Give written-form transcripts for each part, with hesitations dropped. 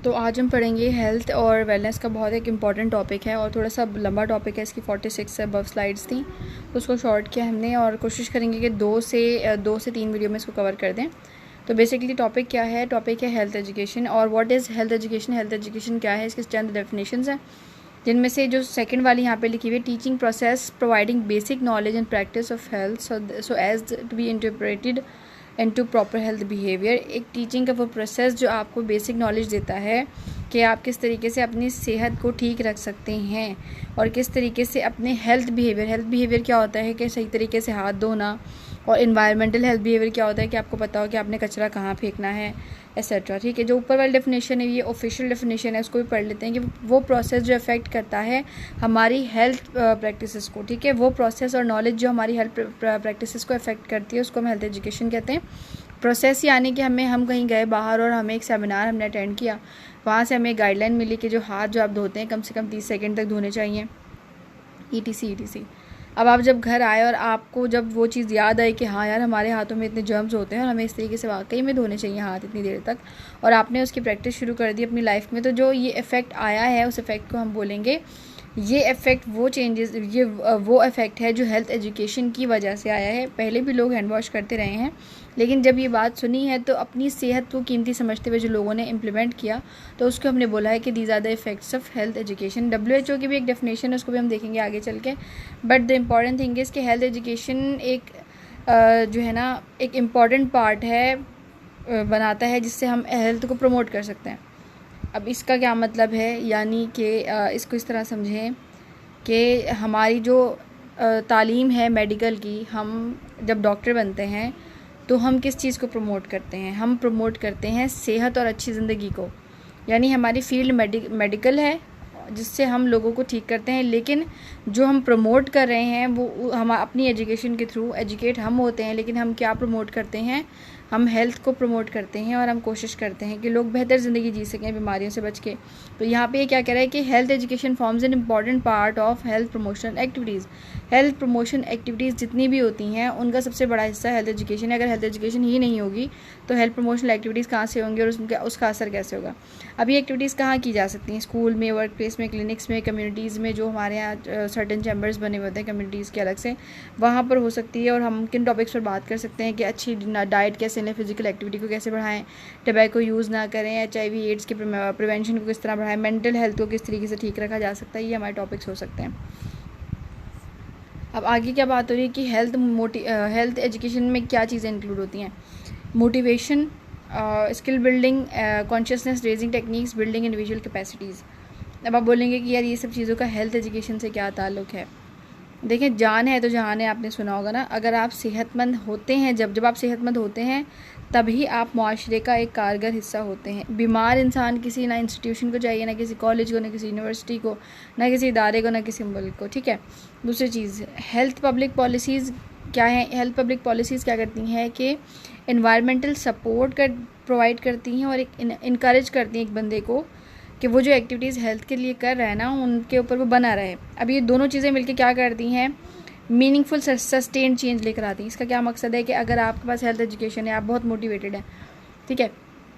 तो आज हम पढ़ेंगे हेल्थ और वेलनेस का बहुत एक इम्पॉर्टेंट टॉपिक है और थोड़ा सा लंबा टॉपिक है। इसकी 46 से अबव स्लाइड्स थी तो उसको शॉर्ट किया हमने और कोशिश करेंगे कि दो से तीन वीडियो में इसको कवर कर दें। तो बेसिकली टॉपिक क्या है? टॉपिक है हेल्थ एजुकेशन। और what is health education? Health education क्या है? इसके चंद डेफिनेशंस हैं, जिनमें से जो सेकंड वाली यहाँ पे लिखी हुई है, teaching process providing basic knowledge and practice of health so as to be interpreted into proper health behaviour. एक टीचिंग का वो प्रोसेस जो आपको बेसिक नॉलेज देता है कि आप किस तरीके से अपनी सेहत को ठीक रख सकते हैं और किस तरीके से अपने हेल्थ बिहेवियर क्या होता है कि सही तरीके से हाथ धोना, और इन्वायरमेंटल हेल्थ बिहेवियर क्या होता है कि आपको पता हो कि आपने कचरा कहाँ फेंकना है, एक्सेट्रा। ठीक है, जो ऊपर वाली डेफिनेशन है ये ऑफिशियल डेफिनेशन है, उसको भी पढ़ लेते हैं कि वो प्रोसेस जो अफेक्ट करता है हमारी हेल्थ प्रैक्टिसेस को। ठीक है, वो प्रोसेस और नॉलेज जो हमारी हेल्थ प्रैक्टिसेस को अफेक्ट करती है उसको हम हेल्थ एजुकेशन कहते हैं। प्रोसेस यानी कि हम कहीं गए बाहर और हमें एक सेमिनार हमने अटेंड किया, वहाँ से हमें गाइडलाइन मिली कि जो हाथ जो आप धोते हैं कम से कम 30 सेकेंड तक धोने चाहिए, ETC। अब आप जब घर आए और आपको जब वो चीज़ याद आई कि हाँ यार हमारे हाथों में इतने जर्म्स होते हैं और हमें इस तरीके से वाकई में धोने चाहिए हाथ इतनी देर तक, और आपने उसकी प्रैक्टिस शुरू कर दी अपनी लाइफ में, तो जो ये इफ़ेक्ट आया है उस इफ़ेक्ट को हम बोलेंगे ये इफ़ेक्ट वो इफ़ेक्ट है जो हेल्थ एजुकेशन की वजह से आया है। पहले भी लोग हैंड वॉश करते रहे हैं, लेकिन जब ये बात सुनी है तो अपनी सेहत को कीमती समझते हुए जो लोगों ने इम्प्लीमेंट किया तो उसको हमने बोला है कि these are the effects of health education. WHO की भी एक डेफिनेशन है, उसको भी हम देखेंगे आगे चल के। But the important thing is कि हेल्थ एजुकेशन एक जो है ना एक इम्पॉर्टेंट पार्ट है, बनाता है जिससे हम हेल्थ को प्रमोट कर सकते हैं। अब इसका क्या मतलब है? यानी कि इसको इस तरह समझें कि हमारी जो तालीम है मेडिकल की, हम जब डॉक्टर बनते हैं तो हम किस चीज़ को प्रमोट करते हैं? हम प्रमोट करते हैं सेहत और अच्छी ज़िंदगी को। यानी हमारी फील्ड मेडिकल है जिससे हम लोगों को ठीक करते हैं, लेकिन जो हम प्रमोट कर रहे हैं वो हम अपनी एजुकेशन के थ्रू एजुकेट हम होते हैं, लेकिन हम क्या प्रमोट करते हैं? हम हेल्थ को प्रमोट करते हैं और हम कोशिश करते हैं कि लोग बेहतर ज़िंदगी जी सकें बीमारियों से बच के। तो यहाँ पे क्या कह रहा है कि health education forms an important part of health promotion activities. Health promotion activities जितनी भी होती हैं उनका सबसे बड़ा हिस्सा हेल्थ एजुकेशन है। अगर हेल्थ एजुकेशन ही नहीं होगी तो हेल्थ प्रमोशनल एक्टिविटीज़ कहाँ से होंगी और उसका असर कैसे होगा? अब ये एक्टिविटीज़ कहाँ की जा सकती हैं? स्कूल में, वर्क प्लेस में, क्लिनिक्स में, कम्युनिटीज़ में, जो हमारे यहाँ सर्टन चैम्बर्स बने हुए होते हैं कम्युनिटीज़ के अलग से, वहाँ पर हो सकती है। और हम किन टॉपिक्स पर बात कर सकते हैं कि अच्छी डाइट कैसे लें, फिजिकल एक्टिविटी को कैसे बढ़ाएं, टबैको यूज़ ना करें, HIV एड्स के प्रिवेंशन को किस तरह बढ़ाएं, मेंटल हेल्थ को किस तरीके से ठीक रखा जा सकता है, ये हमारे टॉपिक्स हो सकते हैं। अब आगे क्या बात हो रही है कि हेल्थ एजुकेशन में क्या चीज़ें इंक्लूड होती हैं? Motivation, skill building, consciousness raising techniques, building individual capacities. अब आप बोलेंगे कि यार ये सब चीज़ों का हेल्थ एजुकेशन से क्या ताल्लुक़ है? देखें, जान है तो जहान है, आपने सुना होगा ना। अगर आप सेहतमंद होते हैं, जब आप सेहतमंद होते हैं तभी आप मुआशरे का एक कारगर हिस्सा होते हैं। बीमार इंसान किसी ना इंस्टीट्यूशन को चाहिए, ना किसी कॉलेज को, ना किसी यूनिवर्सिटी को, ना किसी इदारे को, ना किसी मुल्क को। ठीक है। दूसरी चीज़, हेल्थ पब्लिक पॉलिसीज़ क्या है? हेल्थ पब्लिक पॉलिसीज़ क्या करती हैं कि इन्वायरमेंटल सपोर्ट प्रोवाइड करती हैं और एक इनकरेज करती हैं एक बंदे को कि वो जो एक्टिविटीज़ हेल्थ के लिए कर रहा है ना उनके ऊपर वो बना रहे। अब ये दोनों चीज़ें मिलकर क्या करती हैं? मीनिंगफुल सस्टेन चेंज लेकर आती हैं। इसका क्या मकसद है कि अगर आपके पास हेल्थ एजुकेशन है, आप बहुत मोटिवेटेड हैं, ठीक है,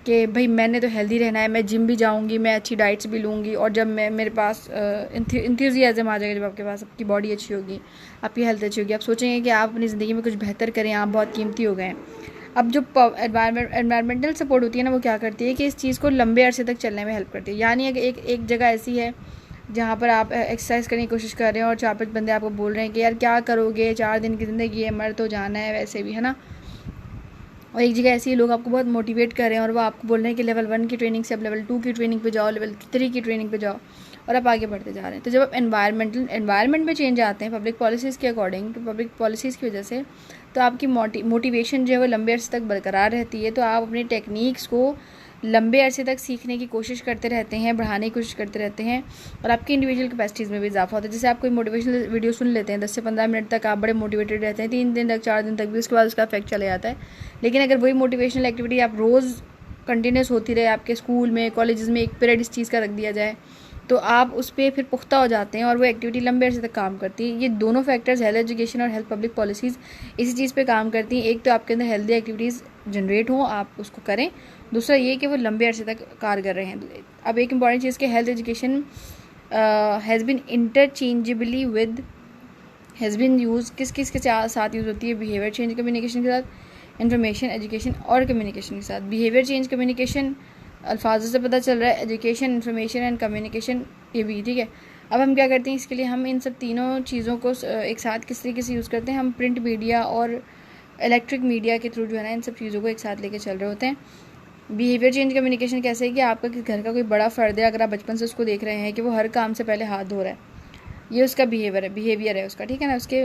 कि भाई मैंने तो हेल्दी रहना है, मैं जिम भी जाऊंगी, मैं अच्छी डाइट्स भी लूँगी, और जब मेरे पास इंथ्यूजियाज़म आ जाएगा, जब आपके पास आपकी बॉडी अच्छी होगी, आपकी हेल्थ अच्छी होगी, आप सोचेंगे कि आप अपनी ज़िंदगी में कुछ बेहतर करें, आप बहुत कीमती हो गए हैं। अब जो एनवायरमेंटल सपोर्ट होती है ना, वो क्या करती है कि इस चीज़ को लंबे अरसे तक चलने में हेल्प करती है। यानी अगर एक जगह ऐसी है जहाँ पर आप एक्सरसाइज करने की कोशिश कर रहे हैं और 4-5 बंदे आपको बोल रहे हैं कि यार क्या करोगे, 4 दिन की ज़िंदगी है, मर तो जाना है वैसे भी, है ना। और एक जगह ऐसी लोग आपको बहुत मोटिवेट कर रहे हैं और वो आपको बोल रहे हैं कि लेवल 1 की ट्रेनिंग से आप लेवल 2 की ट्रेनिंग पे जाओ, लेवल 3 की ट्रेनिंग पे जाओ, और आप आगे बढ़ते जा रहे हैं। तो जब आप एनवायरनमेंट में चेंज आते हैं पब्लिक पॉलिसीज़ के अकॉर्डिंग, तो पब्लिक पॉलिसीज़ की वजह से तो आपकी मोटिवेशन जो है वो लंबे अरसे तक बरकरार रहती है। तो आप अपनी टेक्निक्स को लंबे अरसे तक सीखने की कोशिश करते रहते हैं, बढ़ाने की कोशिश करते रहते हैं, और आपकी इंडिविजुअल कैपेसिटीज़ में भी इजाफा होता है। जैसे आप कोई मोटिवेशनल वीडियो सुन लेते हैं, 10 से 15 मिनट तक आप बड़े मोटिवेटेड रहते हैं, 3 दिन तक, 4 दिन तक भी, उसके बाद उसका इफेक्ट चले जाता है। लेकिन अगर वही मोटिवेशनल एक्टिविटी आप रोज़ कंटिन्यूस होती रहे, आपके स्कूल में, कॉलेजेस में एक पीरियड इस चीज़ का रख दिया जाए, तो आप उस पर फिर पुख्ता हो जाते हैं और वो एक्टिविटी लंबे अरसे तक काम करती है। ये दोनों फैक्टर्स, हेल्थ एजुकेशन और हेल्थ पब्लिक पॉलिसीज़, इसी चीज़ पे काम करती हैं। एक तो आपके अंदर हेल्दी एक्टिविटीज़ जनरेट हों, आप उसको करें, दूसरा ये कि वो लंबे अरसे तक कारगर रहे हैं। अब एक इम्पॉर्टेंट चीज़ कि health education has been interchangeably with has been use किस किस के साथ यूज़ होती है, बिहेवियर चेंज कम्युनिकेशन के साथ, इन्फॉर्मेशन एजुकेशन और कम्युनिकेशन के साथ। बिहेवियर चेंज कम्युनिकेशन अल्फाजों से पता चल रहा है, एजुकेशन इन्फॉर्मेशन एंड कम्युनिकेशन ये भी, ठीक है। अब हम क्या करते हैं, इसके लिए हम इन सब तीनों चीज़ों को एक साथ किस तरीके से यूज़ करते हैं, हम प्रिंट मीडिया और इलेक्ट्रिक मीडिया के थ्रू जो है ना इन सब चीज़ों को एक साथ लेके चल रहे होते हैं। बिहेवियर चेंज कम्युनिकेशन कैसे है कि आपका घर का कोई बड़ा फ़र्द है, अगर आप बचपन से उसको देख रहे हैं कि वो हर काम से पहले हाथ धो रहा है, ये उसका बिहेवियर है उसका, ठीक है ना, उसके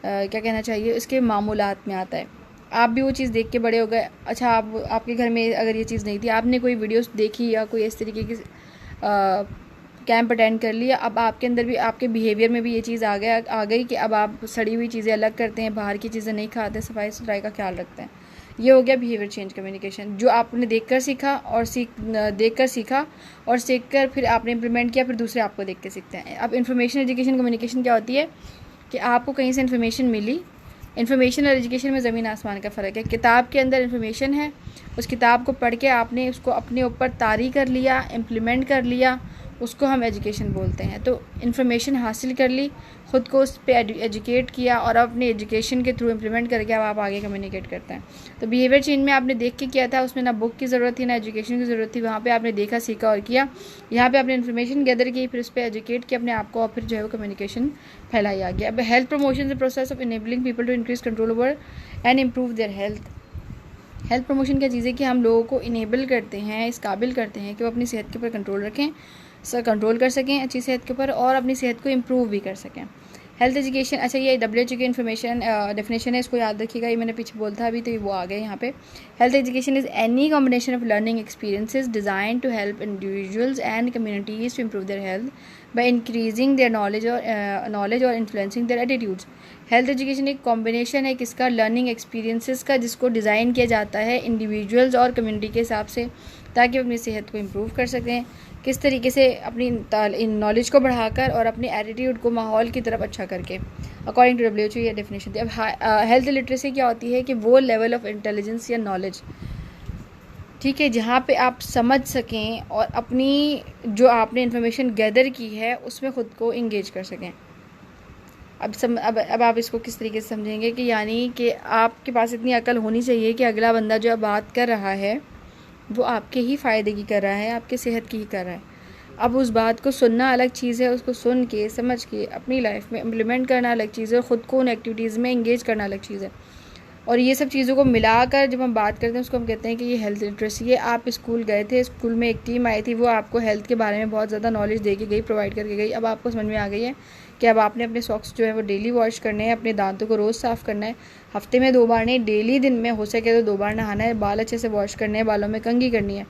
क्या कहना चाहिए, उसके मामूलात में आता है। आप भी वो चीज़ देख के बड़े हो गए। अच्छा, आप आपके घर में अगर ये चीज़ नहीं थी, आपने कोई वीडियोस देखी या कोई इस तरीके की कैंप अटेंड कर लिया, अब आपके अंदर भी आपके बिहेवियर में भी ये चीज़ आ गई कि अब आप सड़ी हुई चीज़ें अलग करते हैं, बाहर की चीज़ें नहीं खाते, सफाई सुथराई का ख्याल रखते हैं। ये हो गया बिहेवियर चेंज कम्युनिकेशन, जो आपने देखकर सीखा और सीख कर फिर आपने इम्प्लीमेंट किया, फिर दूसरे आपको देख के सीखते हैं। अब इन्फॉर्मेशन एजुकेशन कम्युनिकेशन क्या होती है कि आपको कहीं से इन्फॉर्मेशन मिली। इन्फॉर्मेशन और एजुकेशन में ज़मीन आसमान का फ़र्क है। किताब के अंदर इन्फॉर्मेशन है, उस किताब को पढ़ के आपने उसको अपने ऊपर तारी कर लिया, इम्प्लीमेंट कर लिया, उसको हम एजुकेशन बोलते हैं। तो इन्फॉर्मेशन हासिल कर ली, ख़ुद को उस पर एजुकेट किया और अपने एजुकेशन के थ्रू इम्प्लीमेंट करके अब आप आगे कम्युनिकेट करते हैं। तो बिहेवियर चेंज में आपने देख के किया था, उसमें ना बुक की ज़रूरत थी ना एजुकेशन की ज़रूरत थी, वहाँ पे आपने देखा, सीखा और किया। यहाँ पे आपने इन्फॉर्मेशन गैदर की, फिर उस पर एजुकेट किया अपने आप को, और फिर जो है वो कम्युनिकेशन फैलाई आ गया। अब health promotion the process of enabling people to increase control over and improve their health. Health promotion क्या चीज़ है कि हम लोगों को इनेबल करते हैं, इस काबिल करते हैं कि वो अपनी सेहत के ऊपर कंट्रोल रखें, कंट्रोल कर सकें अच्छी सेहत के ऊपर, और अपनी सेहत को इम्प्रूव भी कर सकें। हेल्थ एजुकेशन, अच्छा ये WHO की इन्फॉर्मेशन डेफिनेशन है, इसको याद रखिएगा, ये मैंने पीछे बोला था अभी, तो ये वो आ गया यहाँ पे। Health education is any combination of learning experiences designed to help individuals and communities to improve their health by increasing their knowledge or influencing their attitudes. Health education एक कॉम्बिनेशन है किसका, लर्निंग एक्सपीरियंसेस का, जिसको design किया जाता है individuals और community के हिसाब से, ताकि वो अपनी सेहत को इम्प्रूव कर सकें, किस तरीके से अपनी नॉलेज को बढ़ाकर और अपने एटीट्यूड को माहौल की तरफ अच्छा करके, अकॉर्डिंग टू WHO ये डेफिनेशन थी। अब हेल्थ लिटरेसी क्या होती है कि वो लेवल ऑफ इंटेलिजेंस या नॉलेज, ठीक है, जहाँ पे आप समझ सकें और अपनी जो आपने इन्फॉर्मेशन गैदर की है उसमें ख़ुद को इंगेज कर सकें। अब आप इसको किस तरीके से समझेंगे कि यानी कि आपके पास इतनी अकल होनी चाहिए कि अगला बंदा जो बात कर रहा है वो आपके ही फ़ायदे की कर रहा है, आपके सेहत की ही कर रहा है। अब उस बात को सुनना अलग चीज़ है, उसको सुन के समझ के अपनी लाइफ में इम्प्लीमेंट करना अलग चीज़ है, ख़ुद को उन एक्टिविटीज़ में इंगेज करना अलग चीज़ है। और ये सब चीज़ों को मिलाकर जब हम बात करते हैं उसको हम कहते हैं कि ये हेल्थ लिटरेसी है। आप स्कूल गए थे, स्कूल में एक टीम आई थी, वो आपको हेल्थ के बारे में बहुत ज़्यादा नॉलेज दे के गई, प्रोवाइड करके गई। अब आपको समझ में आ गई है कि अब आपने अपने सॉक्स जो है वो डेली वॉश करने हैं, अपने दांतों को रोज़ साफ़ करना है, हफ्ते में 2 बार नहीं, डेली दिन में हो सके तो 2 बार नहाना है, बाल अच्छे से वॉश करने हैं, बालों में कंघी करनी है।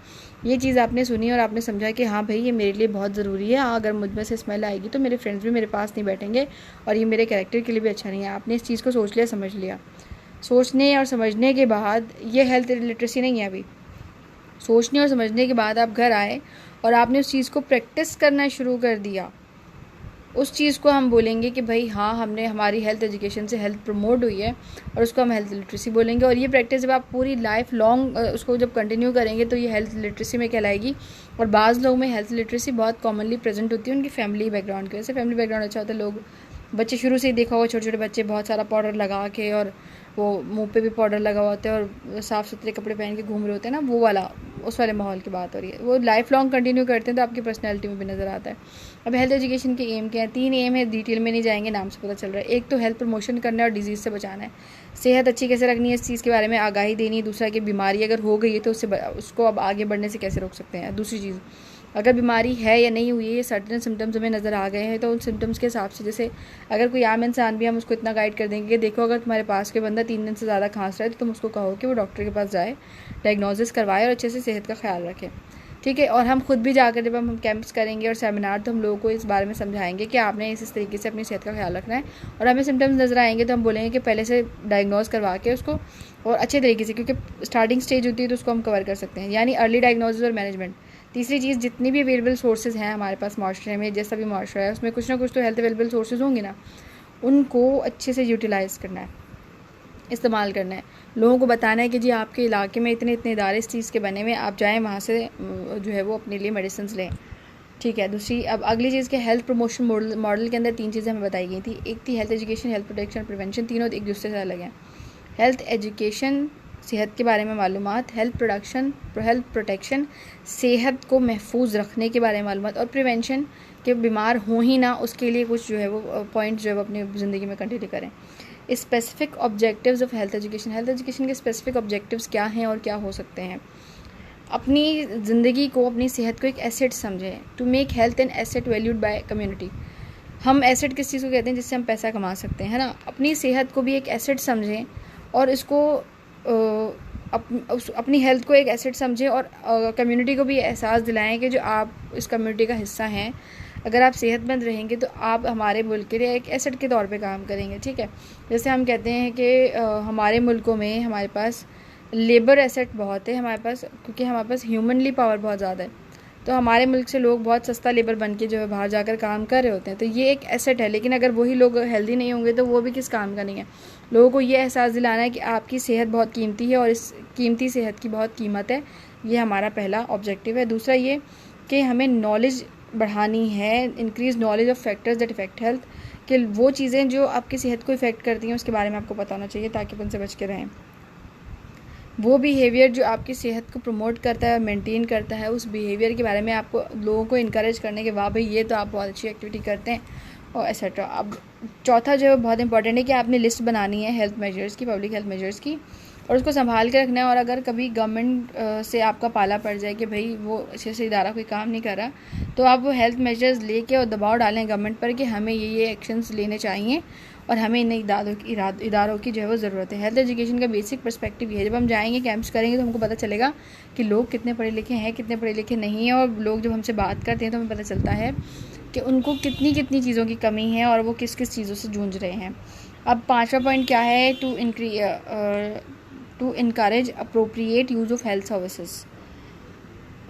ये चीज़ आपने सुनी और आपने समझा कि हाँ भाई ये मेरे लिए बहुत ज़रूरी है, अगर मुझ में से स्मेल आएगी तो मेरे फ्रेंड्स भी मेरे पास नहीं बैठेंगे और ये मेरे कैरेक्टर के लिए भी अच्छा नहीं है। आपने इस चीज़ को सोच लिया, समझ लिया। सोचने और समझने के बाद, ये हेल्थ लिटरेसी नहीं है अभी, सोचने और समझने के बाद आप घर आए और आपने उस चीज़ को प्रैक्टिस करना शुरू कर दिया, उस चीज़ को हम बोलेंगे कि भाई हाँ हमने हमारी हेल्थ एजुकेशन से हेल्थ प्रमोट हुई है, और उसको हम हेल्थ लिटरेसी बोलेंगे। और ये प्रैक्टिस जब आप पूरी लाइफ लॉन्ग उसको जब कंटिन्यू करेंगे तो ये हेल्थ लिटरेसी में कहलाएगी। और बाज़ लोगों में हेल्थ लिटरेसी बहुत कॉमनली प्रेजेंट होती है उनकी फैमिली बैकग्राउंड की वजह से। फैमिली बैकग्राउंड अच्छा होता है, लोग बच्चे शुरू से ही देखा होगा, छोटे छोटे बच्चे बहुत सारा पाउडर लगा के और वो मुंह पे भी पाउडर लगा हुआ होता है और साफ़ सुथरे कपड़े पहन के घूम रहे होते हैं ना, वो वाला, उस वाले माहौल की बात हो रही है। वो लाइफ लॉन्ग कंटिन्यू करते हैं तो आपकी पर्सनैलिटी में भी नज़र आता है। अब हेल्थ एजुकेशन के एम क्या है? 3 एम है, डिटेल में नहीं जाएंगे, नाम से पता चल रहा है। एक तो हेल्थ प्रमोशन करना है और डिजीज़ से बचाना है, सेहत अच्छी कैसे रखनी है इस चीज़ के बारे में आगाही देनी है। दूसरा कि बीमारी अगर हो गई है तो उसको अब आगे बढ़ने से कैसे रोक सकते हैं। दूसरी चीज़, अगर बीमारी है या नहीं हुई है, ये सर्टेन सिम्टम्स हमें नज़र आ गए हैं तो उन सिम्टम्स के हिसाब से, जैसे अगर कोई आम इंसान भी हम उसको इतना गाइड कर देंगे कि देखो अगर तुम्हारे पास के बंदा 3 दिन से ज़्यादा खांस रहा है तो तुम उसको कहो कि वो डॉक्टर के पास जाए, डायग्नोसिस करवाए और अच्छे से सेहत का ख्याल रखें, ठीक है। और हम खुद भी जाकर जब हम कैंप्स करेंगे और सेमिनार, तो हम लोगों को इस बारे में समझाएंगे कि आपने इस तरीके से अपनी सेहत का ख्याल रखना है। और हमें सिम्टम्स नज़र आएंगे तो हम बोलेंगे कि पहले से डायग्नोज करवा के उसको, और अच्छे तरीके से, क्योंकि स्टार्टिंग स्टेज होती है तो उसको हम कवर कर सकते हैं, यानी अर्ली डायग्नोसिस और मैनेजमेंट। तीसरी चीज़, जितनी भी अवेलेबल सोर्सेज हैं हमारे पास माशरे में, जैसा भी माशरा है उसमें कुछ ना कुछ तो हेल्थ अवेलेबल सोर्सेज होंगे ना, उनको अच्छे से यूटिलाइज़ करना है। इस्तेमाल करना है। लोगों को बताना है कि जी आपके इलाके में इतने इतने इदारे इस चीज़ के बने हुए, आप जाएँ वहाँ से जो है वो अपने लिए मेडिसिन लें। ठीक है। दूसरी, अब अगली चीज़ के हेल्थ प्रमोशन मॉडल के अंदर 3 चीज़ें हमें बताई गई थी। एक थी health education, health protection, prevention. तीनों एक दूसरे से अलग हैं। हेल्थ एजुकेशन, सेहत के बारे में मालूमात। हेल्थ प्रोटेक्शन, सेहत को महफूज रखने के बारे में मालूमात। और प्रिवेंशन, कि बीमार हों ही ना, उसके लिए कुछ जो है वो पॉइंट जो है वो अपनी ज़िंदगी में कंटिन्यू करें। Specific objectives of health education, health education के स्पेसिफिक ऑब्जेक्टिव्स क्या हैं और क्या हो सकते हैं। अपनी ज़िंदगी को, अपनी सेहत को एक एसेट समझें। To make health an asset valued by community. हम एसेट किस चीज़ को कहते हैं? जिससे हम पैसा कमा सकते हैं, है ना। अपनी सेहत को भी एक एसेट समझें और इसको अपनी हेल्थ को एक एसेट समझें और कम्युनिटी को भी एहसास दिलाएं कि जो आप इस कम्युनिटी का हिस्सा हैं, अगर आप सेहतमंद रहेंगे तो आप हमारे मुल्क के लिए एक एसेट के तौर पे काम करेंगे। ठीक है। जैसे हम कहते हैं कि हमारे मुल्कों में हमारे पास लेबर एसेट बहुत है हमारे पास, क्योंकि हमारे पास ह्यूमनली पावर बहुत ज़्यादा है। तो हमारे मुल्क से लोग बहुत सस्ता लेबर बन के जो है बाहर जाकर काम कर रहे होते हैं, तो ये एक एसेट है। लेकिन अगर वही लोग हेल्दी नहीं होंगे तो वो भी किस काम का नहीं है। लोगों को ये एहसास दिलाना है कि आपकी सेहत बहुत कीमती है और इस कीमती सेहत की बहुत कीमत है। ये हमारा पहला ऑब्जेक्टिव है। दूसरा ये कि हमें नॉलेज बढ़ानी है, increase knowledge of factors that effect health, कि वो चीज़ें जो आपकी सेहत को इफ़ेक्ट करती हैं उसके बारे में आपको पता होना चाहिए ताकि उनसे बच के रहें। वो बिहेवियर जो आपकी सेहत को प्रमोट करता है और मेंटेन करता है, उस बिहेवियर के बारे में आपको लोगों को इनकरेज करने के, वाह भाई ये तो आप बहुत अच्छी एक्टिविटी करते हैं और एक्सेट्रा। अब चौथा जो है बहुत इंपॉर्टेंट है कि आपने लिस्ट बनानी है हेल्थ मेजर्स की, पब्लिक हेल्थ मेजर्स की, और उसको संभाल के रखना है। और अगर कभी गवर्नमेंट से आपका पाला पड़ जाए कि भाई वो अच्छे से इदारा कोई काम नहीं कर रहा, तो आप वो हेल्थ मेजर्स लेके और दबाव डालें गवर्नमेंट पर कि हमें ये एक्शंस लेने चाहिए और हमें इन इदारों की जो है वो ज़रूरत है। हेल्थ एजुकेशन का बेसिक पर्सपेक्टिव ये है, जब हम जाएंगे कैंप्स करेंगे तो हमको पता चलेगा कि लोग कितने पढ़े लिखे हैं, कितने पढ़े लिखे नहीं हैं। और लोग जब हमसे बात करते हैं तो हमें पता चलता है कि उनको कितनी कितनी चीज़ों की कमी है और वो किस किस चीज़ों से जूझ रहे हैं। अब 5वां पॉइंट क्या है? To encourage appropriate use of health services,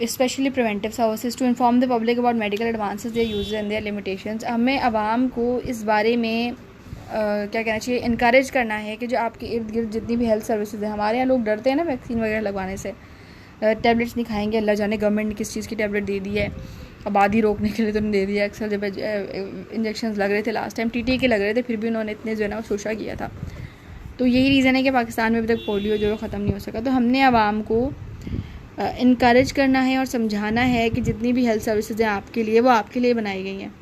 especially preventive services, to inform the public about medical advances, their uses and their limitations. हमें आवाम को इस बारे में क्या कहना चाहिए, इनकरेज करना है कि जो आपके इर्द गिर्द जितनी भी हेल्थ सर्विसेज हैं, हमारे यहाँ लोग डरते हैं ना वैक्सीन वगैरह लगवाने से, टैबलेट्स नहीं खाएंगे, अल्लाह जाने गवर्नमेंट ने किस चीज़ की टैबलेट दे दी है, आबादी रोकने के लिए तो उन्होंने दे दिया। अक्सर जब इंजेक्शन लग रहे थे लास्ट टाइम टीटी के लग रहे थे, फिर भी उन्होंने इतने जो है ना वो शोषा किया था। तो यही रीज़न है कि पाकिस्तान में अभी तक पोलियो जो है ख़त्म नहीं हो सका। तो हमने आवाम को इनकरेज करना है और समझाना है कि जितनी भी हेल्थ सर्विसेज हैं आपके लिए, वो आपके लिए बनाई गई हैं,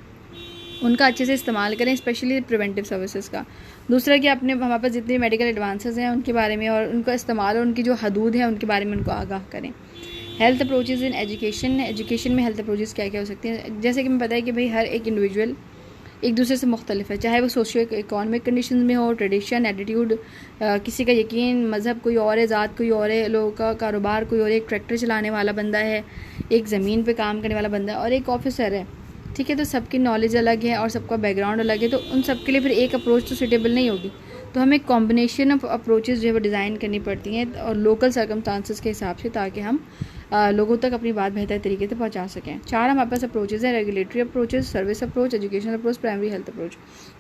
उनका अच्छे से इस्तेमाल करें, स्पेशली प्रिवेंटिव सर्विसेज का। दूसरा कि अपने हमारे पास जितने मेडिकल एडवांसेस हैं उनके बारे में और उनका इस्तेमाल और उनकी जो हदूद है उनके बारे में उनको आगाह करें। हेल्थ अप्रोचेज़ इन एजुकेशन में हेल्थ अप्रोचेज़ क्या क्या हो सकती हैं? जैसे कि मैं पता है कि भाई हर एक इंडिविजुअल एक दूसरे से मुख्तलिफ है, चाहे वो सोशियो इकोनॉमिक कंडीशन में हो, ट्रेडिशन, एटीट्यूड, किसी का यकीन, मज़हब कोई और है, ज़ात कोई और है, लोगों का कारोबार कोई और है, एक ट्रैक्टर चलाने वाला बंदा है, एक ज़मीन पे काम करने वाला बंदा है और एक ऑफिसर है। ठीक है। तो सबकी नॉलेज अलग है और सबका बैकग्राउंड अलग है, तो उन सब के लिए फिर एक अप्रोच तो सूटेबल नहीं होगी। तो हमें कॉम्बिनेशन ऑफ अप्रोचेज़ जो है वो डिज़ाइन करनी पड़ती हैं और लोकल सर्कमस्टांसेस के हिसाब से, ताकि हम लोगों तक अपनी बात बेहतर तरीके से पहुंचा सकें। 4 हमारे पास अप्रोचेज़ हैं: regulatory approaches, service approach, educational approach, primary health approach.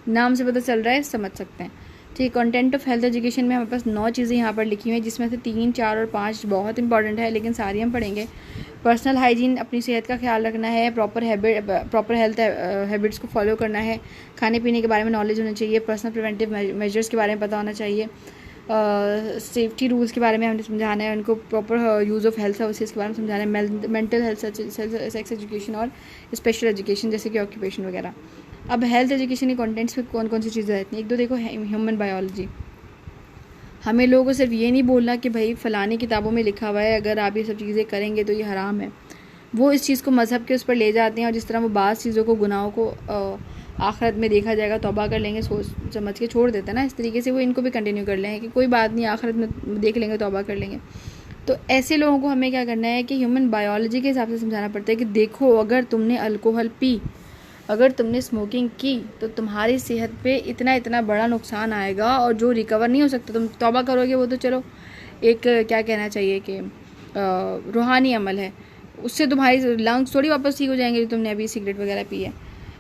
नाम से पता चल रहा है, समझ सकते हैं। ठीक। कंटेंट ऑफ हेल्थ एजुकेशन में हमारे पास 9 चीज़ें यहाँ पर लिखी हुई हैं, जिसमें से 3, 4 और 5 बहुत इंपॉर्टेंट है, लेकिन सारी हम पढ़ेंगे। पर्सनल हाइजीन, अपनी सेहत का ख्याल रखना है, प्रॉपर हेल्थ हैबिट्स को फॉलो करना है, खाने पीने के बारे में नॉलेज होनी चाहिए, पर्सनल प्रिवेंटिव मेजर्स के बारे में पता होना चाहिए, सेफ्टी रूल्स के बारे में हमने समझाना है, उनको proper use of health services के बारे में समझाना है, मेंटल हेल्थ, सेक्स एजुकेशन और स्पेशल एजुकेशन जैसे कि ऑक्यूपेशन वगैरह। अब हेल्थ एजुकेशन के कंटेंट्स में कौन कौन सी चीज़ें रहती हैं? एक तो देखो ह्यूमन बायोलॉजी। हमें लोगों को सिर्फ ये नहीं बोलना कि भाई फ़लानी किताबों में लिखा हुआ है अगर आप ये सब चीज़ें करेंगे तो ये हराम है। वो इस चीज़ को मज़हब के उस पर ले जाते हैं और जिस तरह वो बाज़ चीज़ों को, गुनाहों को आखिरत में देखा जाएगा, तौबा कर लेंगे, सोच समझ के छोड़ देते हैं ना, इस तरीके से वो इनको भी कंटिन्यू कर लेंगे कि कोई बात नहीं, आखिरत में देख लेंगे, तौबा कर लेंगे। तो ऐसे लोगों को हमें क्या करना है कि ह्यूमन बायोलॉजी के हिसाब से समझाना पड़ता है कि देखो, अगर तुमने अल्कोहल पी, अगर तुमने स्मोकिंग की, तो तुम्हारी सेहत पे इतना इतना बड़ा नुकसान आएगा और जो रिकवर नहीं हो सकता। तुम तौबा करोगे वो तो चलो एक क्या कहना चाहिए कि रूहानी अमल है, उससे तुम्हारी लंग्स थोड़ी वापस ठीक हो जाएंगे जो तुमने अभी सिगरेट वगैरह पी है।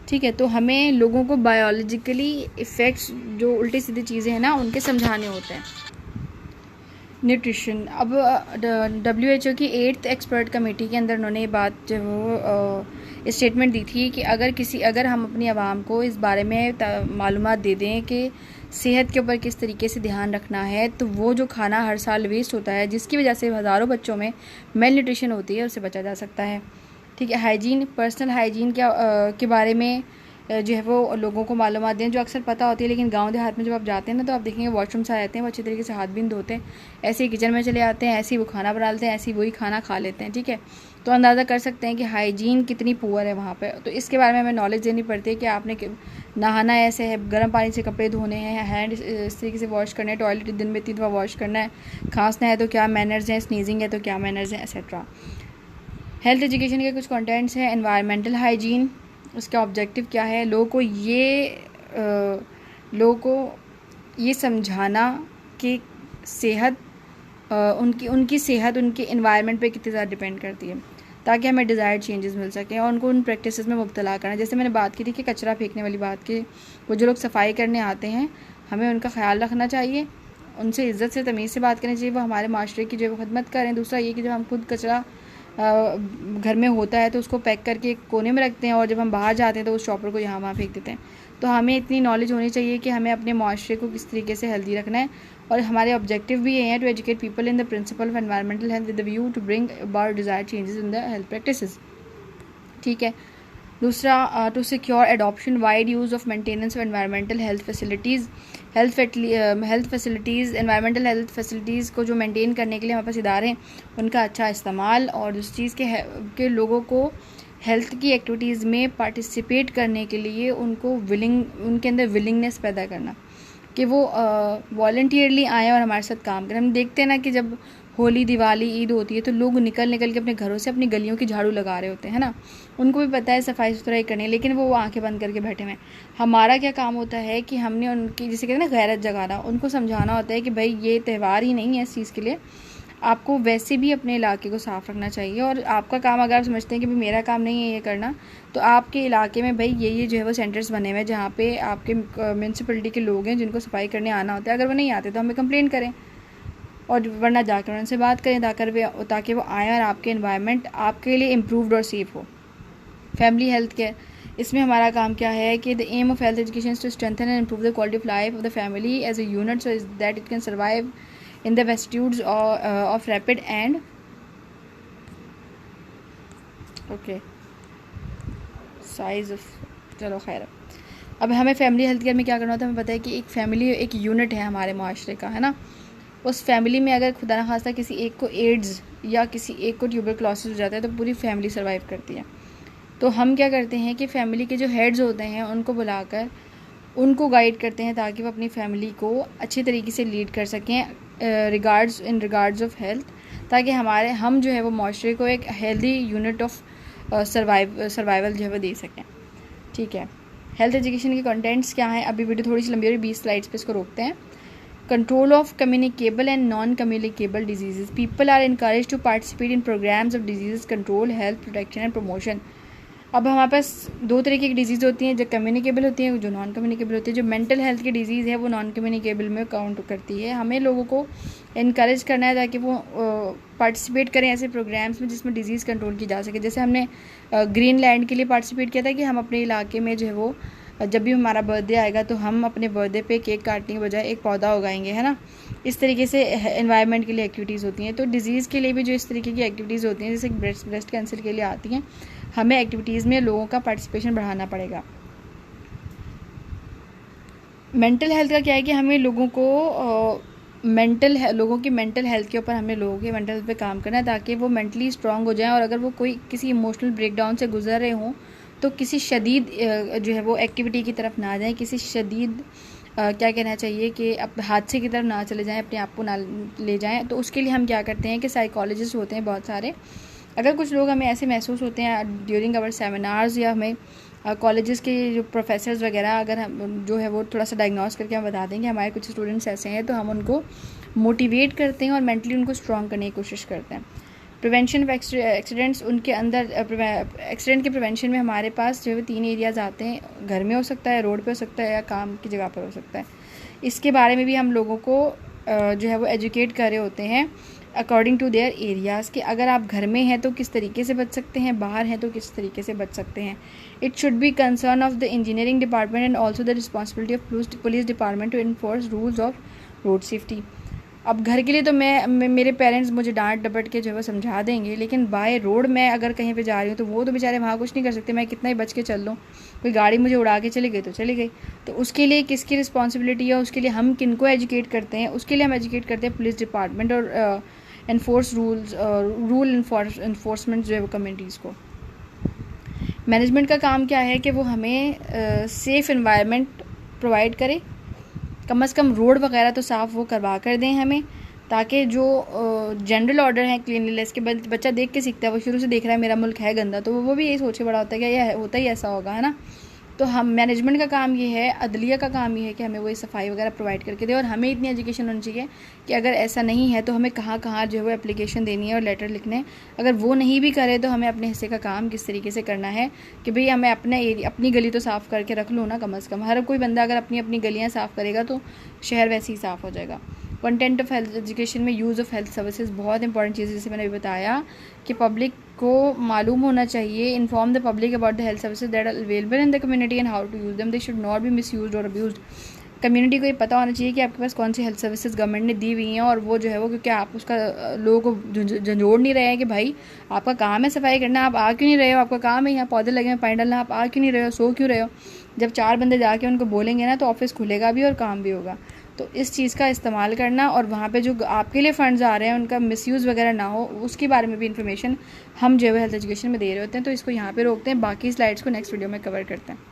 ठीक है। तो हमें लोगों को बायोलॉजिकली इफ़ेक्ट्स जो उल्टी सीधी चीज़ें हैं ना उनके समझाने होते हैं। न्यूट्रिशन, अब WHO की 8th एक्सपर्ट कमेटी के अंदर उन्होंने ये बात जो वो स्टेटमेंट दी थी कि अगर हम अपनी आवाम को इस बारे में मालूमात दे दें कि सेहत के ऊपर किस तरीके से ध्यान रखना है, तो वो जो खाना हर साल वेस्ट होता है जिसकी वजह से हज़ारों बच्चों में मेल न्यूट्रिशन होती है, उससे बचा जा सकता है। ठीक है। हाइजीन, पर्सनल हाइजीन के बारे में जो है वो लोगों को मालूमात दें जो अक्सर पता होती है, लेकिन गांव देहात में जब आप जाते हैं ना तो आप देखेंगे वॉशरूम से आ जाते हैं, वो अच्छी तरीके से हाथ भी नहीं धोते हैं, ऐसे ही किचन में चले आते हैं, ऐसे ही वो खाना बना लेते हैं, ऐसे ही वही खाना खा लेते हैं। ठीक है। तो अंदाज़ा कर सकते हैं कि हाइजीन कितनी पुअर है वहाँ पर। तो इसके बारे में हमें नॉलेज देनी पड़ती है कि आपने नहाना ऐसे है, गर्म पानी से कपड़े धोने हैं, हैंड इस तरीके से वॉश करना है, टॉयलेट दिन में 3 दफ़ा वॉश करना है, खांसना है तो क्या मैनर्स हैं, स्नीजिंग है तो क्या मैनर्स हैं, एक्सेट्रा। हेल्थ एजुकेशन के कुछ कंटेंट्स हैं। एनवायरमेंटल हाइजीन, उसका ऑब्जेक्टिव क्या है, लोगों को ये समझाना कि सेहत उनकी सेहत उनके एनवायरनमेंट पे कितनी ज़्यादा डिपेंड करती है, ताकि हमें डिज़ायर्ड चेंजेस मिल सकें, और उनको उन प्रैक्टिसेस में मुब्तला करना। जैसे मैंने बात की थी कि कचरा फेंकने वाली बात की, वो जो लोग सफाई करने आते हैं हमें उनका ख्याल रखना चाहिए, उनसे इज़्ज़त से तमीज़ से बात करनी चाहिए, वो हमारे माशरे की जो खिदमत करें। दूसरा ये कि जब हम खुद कचरा घर में होता है तो उसको पैक करके कोने में रखते हैं, और जब हम बाहर जाते हैं तो उस शॉपर को यहाँ वहाँ फेंक देते हैं। तो हमें इतनी नॉलेज होनी चाहिए कि हमें अपने माशरे को किस तरीके से हेल्दी रखना है, और हमारे ऑब्जेक्टिव भी ये हैं to educate people in the principle of environmental health with the view to bring about desired changes in the health practices. ठीक है। दूसरा, to secure adoption wide use of maintenance of environmental health facilities environmental health facilities को जो maintain करने के लिए हमारे पास इदारे हैं उनका अच्छा इस्तेमाल, और दूसरी चीज़ के लोगों को हेल्थ की एक्टिविटीज़ में पार्टिसिपेट करने के लिए उनके अंदर विलिंगनेस पैदा करना कि वो वॉलंटियरली आएँ और हमारे साथ काम करें। हम देखते हैं ना कि जब होली, दिवाली, ईद होती है तो लोग निकल के अपने घरों से अपनी गलियों की झाड़ू लगा रहे होते हैं ना, उनको भी पता है सफाई सुथराई करनी है, लेकिन वो आंखें बंद करके बैठे हुए हैं। हमारा क्या काम होता है कि हमने उनकी, जिसे कहते हैं ना, गैरत जगाना, उनको समझाना होता है कि भाई ये त्यौहार ही नहीं है इस चीज़ के लिए, आपको वैसे भी अपने इलाके को साफ़ रखना चाहिए, और आपका काम, अगर आप समझते हैं कि भाई मेरा काम नहीं है ये करना, तो आपके इलाके में भाई ये जो है वो सेंटर्स बने हुए हैं जहाँ पे आपके म्यूनसिपलिटी के लोग हैं जिनको सफाई करने आना होता है। अगर वो नहीं आते तो हमें कंप्लेन करें, और वरना जाकर उनसे बात करें ताकि वो आएँ और आपके एनवायरनमेंट आपके लिए इम्प्रूव्ड और सेफ़ हो। फैमिली हेल्थ केयर, इसमें हमारा काम क्या है कि the aim of health education to strengthen and improve the quality of life of the family as a unit so that it can survive in the vicissitudes of rapid and size of, चलो खैर। अब हमें family health care में क्या करना होता है, हमें पता है कि एक फैमिली एक यूनिट है हमारे माशरे का, है ना। उस फैमिली में अगर खुदा न खास्ता किसी एक को एड्स या किसी एक को ट्यूबरक्लोसिस हो जाता है तो पूरी फैमिली सर्वाइव करती है। तो हम क्या करते हैं कि फैमिली के जो हेड्स होते हैं उनको बुलाकर उनको गाइड करते हैं ताकि वो अपनी फैमिली को अच्छी तरीके से लीड कर सकें रिगार्ड्स ऑफ हेल्थ, ताकि हम जो है वो माशरे को एक हेल्दी यूनिट ऑफ सर्वाइवल जो है वो दे सकें। ठीक है। हेल्थ एजुकेशन के कंटेंट्स क्या हैं, अभी वीडियो थोड़ी सी लंबी हो रही है, 20 स्लाइड्स पे इसको रोकते हैं। Control of communicable and non-communicable diseases. People are encouraged to participate in programs of disease control, health protection and promotion. अब हमारे पास दो तरीके की डिजीज़ होती हैं, जो कम्युनिकेबल होती हैं, जो नॉन कम्युनिकेबल होती है। जो मेंटल हेल्थ की डिजीज़ है वो नॉन कम्युनिकेबल में काउंट करती है। हमें लोगों को इनकरेज करना है ताकि वो पार्टिसिपेट करें ऐसे प्रोग्राम्स में जिसमें डिजीज़ कंट्रोल की जा सके। जैसे हमने ग्रीन लैंड के लिए पार्टिसिपेट किया था कि हम अपने इलाके में जो है वो जब भी हमारा बर्थडे आएगा तो हम अपने बर्थडे पे केक काटने के बजाय एक पौधा उगाएंगे, है ना। इस तरीके से एनवायरनमेंट के लिए एक्टिविटीज़ होती हैं। तो डिज़ीज़ के लिए भी जो इस तरीके की एक्टिविटीज़ होती हैं, जैसे ब्रेस्ट कैंसर के लिए आती हैं, हमें एक्टिविटीज़ में लोगों का पार्टिसिपेशन बढ़ाना पड़ेगा। मेंटल हेल्थ का क्या है कि हमें लोगों की मेंटल हेल्थ के ऊपर हमें लोगों के मेंटल हेल्थ पे काम करना है ताकि वो मेंटली स्ट्रांग हो जाएं, और अगर वो कोई किसी इमोशनल ब्रेकडाउन से गुजर रहे हों तो किसी शदीद जो है वो एक्टिविटी की तरफ ना जाएं, किसी शदीद क्या कहना चाहिए कि अब हादसे की तरफ ना चले जाएं, अपने आप को ना ले जाएं। तो उसके लिए हम क्या करते हैं कि साइकोलॉजिस्ट होते हैं बहुत सारे। अगर कुछ लोग हमें ऐसे महसूस होते हैं ड्यूरिंग आवर सेमिनार्स, या हमें कॉलेजेस के जो प्रोफेसर्स वगैरह अगर हम जो है वो थोड़ा सा डायग्नोस करके हम बता देंगे हमारे कुछ स्टूडेंट्स ऐसे हैं, तो हम उनको मोटिवेट करते हैं और मेंटली उनको स्ट्रॉन्ग करने की कोशिश करते हैं। प्रिवेंशन ऑफ एक्सीडेंट्स, उनके अंदर एक्सीडेंट के प्रिवेंशन में हमारे पास जो है 3 एरियाज़ आते हैं। घर में हो सकता है, रोड पे हो सकता है, या काम की जगह पर हो सकता है। इसके बारे में भी हम लोगों को जो है वो एजुकेट कर रहे होते हैं अकॉर्डिंग टू देयर एरियाज़, कि अगर आप घर में हैं तो किस तरीके से बच सकते हैं, बाहर हैं तो किस तरीके से बच सकते हैं। It should be concern of the engineering department and also the responsibility of police department to enforce rules of road safety. अब घर के लिए तो मेरे पेरेंट्स मुझे डांट डपट के जो है वो समझा देंगे, लेकिन बाय रोड मैं अगर कहीं पे जा रही हूँ तो वो तो बेचारे वहाँ कुछ नहीं कर सकते। मैं कितना ही बच के चल लूँ, कोई गाड़ी मुझे उड़ा के चली गई तो चली गई। तो उसके लिए किसकी रिस्पॉन्सिबिलिटी है, उसके लिए हम किनको एजुकेट करते हैं? उसके लिए हम एजुकेट करते हैं पुलिस डिपार्टमेंट और रूल इन्फोर्समेंट जो है वो कम्युनिटीज़ को। मैनेजमेंट का काम क्या है कि वो हमें सेफ़ एनवायरनमेंट प्रोवाइड करे, कम से कम रोड वगैरह तो साफ़ वो करवा कर दें हमें, ताकि जो जनरल ऑर्डर है क्लीनलीनेस के, बच्चा देख के सीखता है, वो शुरू से देख रहा है मेरा मुल्क है गंदा, तो वो भी यही सोच के बड़ा होता है कि यह होता ही ऐसा होगा, है ना। तो हम मैनेजमेंट का काम ये है, अदलिया का काम ये है कि हमें वो सफाई वगैरह प्रोवाइड करके दे, और हमें इतनी एजुकेशन होनी चाहिए कि अगर ऐसा नहीं है तो हमें कहाँ कहाँ जो है वो एप्लीकेशन देनी है और लेटर लिखने हैं। अगर वो नहीं भी करे तो हमें अपने हिस्से का काम किस तरीके से करना है कि भाई हमें अपनी गली तो साफ़ करके रख लो ना, कम से कम। हर कोई बंदा अगर अपनी अपनी गलियाँ साफ़ करेगा तो शहर वैसे ही साफ़ हो जाएगा। कंटेंट ऑफ हेल्थ एजुकेशन में यूज़ ऑफ हेल्थ सर्विसेज बहुत इंपॉर्टेंट चीज़ है, जैसे मैंने अभी बताया कि पब्लिक को मालूम होना चाहिए, inform the public about the health services that are available in the community and how to use them, they should not be misused और अब्यूज्ड। कम्युनिटी को ये पता होना चाहिए कि आपके पास कौन सी हेल्थ सर्विसेज गवर्नमेंट ने दी हुई हैं, और वो जो है वो, क्योंकि आप उसका लोगों को झंझोड़ नहीं रहे हैं कि भाई आपका काम है सफाई करना, आप आ क्यों नहीं रहे हो, आपका काम है यहाँ पौधे लगे हैं पानी डालना, आप आ क्यों नहीं रहे हो, सो क्यों रहे हो। जब 4 बंदे जाके उनको बोलेंगे ना तो ऑफिस खुलेगा भी और काम भी होगा। तो इस चीज़ का इस्तेमाल करना, और वहाँ पे जो आपके लिए फ़ंड्स आ रहे हैं उनका मिसयूज़ वगैरह ना हो, उसके बारे में भी इन्फॉर्मेशन हम जो है हेल्थ एजुकेशन में दे रहे होते हैं। तो इसको यहाँ पे रोकते हैं, बाकी स्लाइड्स को नेक्स्ट वीडियो में कवर करते हैं।